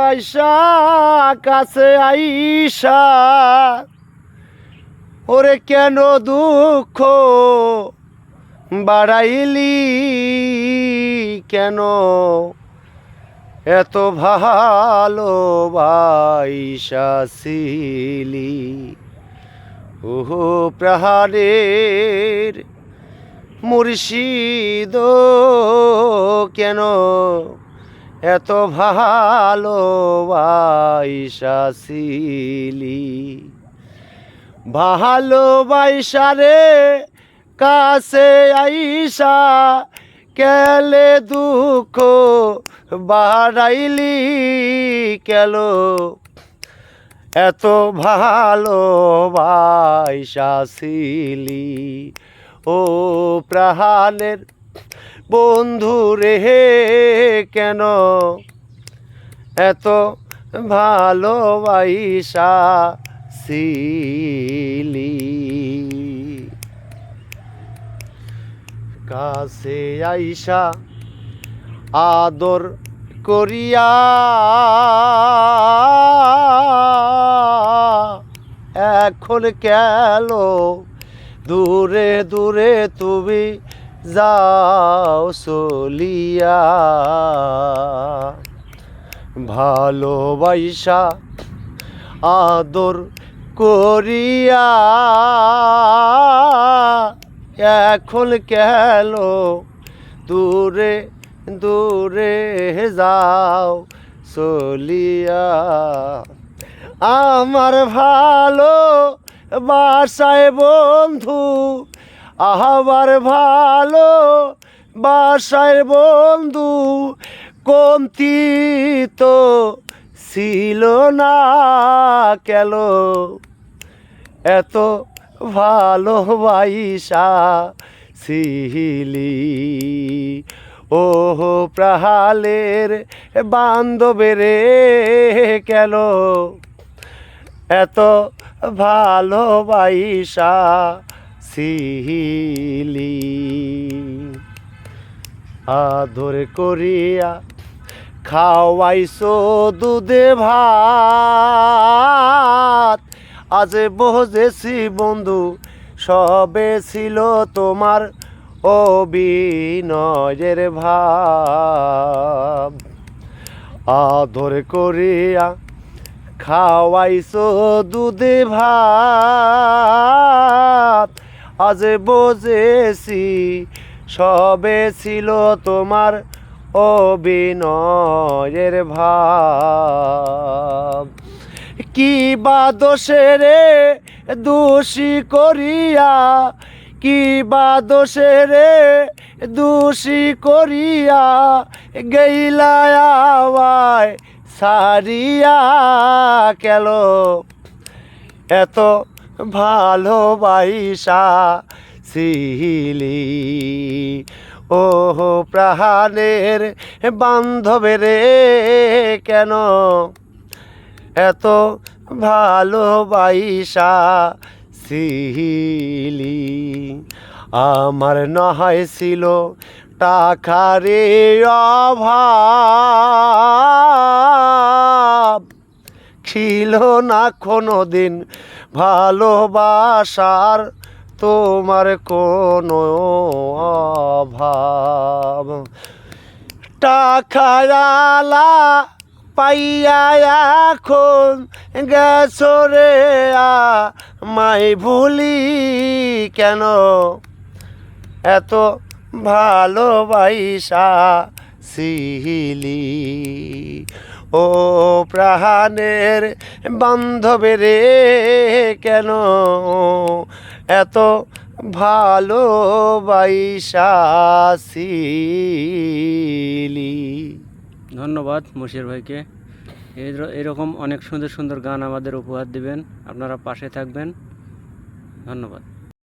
আইসা কাছে আইসা ওরে কেন দুঃখ বাড়াইলি কেন এত ভালোবাসিলি ওহো প্রাণের মুর্শিদ কেন এত ভালোবাসিলি ভালোবাসা রে কাছে আইসা কেলে দুঃখ বাড়াইলি কেন এত ভালোবাসিলি ও প্রাণের বন্ধু রে কেন এত ভালোবাসিলি কাছে আইসা আদর করিয়া এখন কেন দূরে দূরে তুমি যাও চলিয়া ভালোবাসা আদর করিয়া এখন কেন দূরে দূরে যাও চলিয়া আমার ভালো বাসায় বন্ধু আমার ভালো বাসায় বন্ধু কমতি তো ছিল না কেন এত ভালোবাসা ছিলি ও প্রাণের বান্ধবের কেন এত ভালোবাসা ছিলি আদর করিয়া খাওয়াইছো দুধে ভাত আজ বুঝেছি বন্ধু সবে ছিল তোমার অভিনয়ের ভাব আদর করিয়া খাওয়াইছো দুধে ভাত আজ বুঝেছি সবে ছিল তোমার অভিনয়ের ভাব কি বা দোষে রে দোষী করিয়া কি বা দোষে রে দোষী করিয়া গেইলা আওয়ায় সারিয়া কেন এত ভালোবাসা ছিলি ও প্রাণের বান্ধবের কেন এত ভালোবাসা ছিলি আমার নয় ছিল টাকারে অভাব ছিল না কোনো দিন ভালোবাসার তোমার কোনো অভাব টাকাওয়ালা পাইয়া এখন গেছো রে মাই ভুলি কেন এত ভালোবাসা ছিলি ও প্রাণের বান্ধবের কেন এত ভালোবাসা ছিলি। ধন্যবাদ মুশির ভাইকে। এরকম অনেক সুন্দর সুন্দর গান আমাদের উপহার দিবেন, আপনারা পাশে থাকবেন। ধন্যবাদ।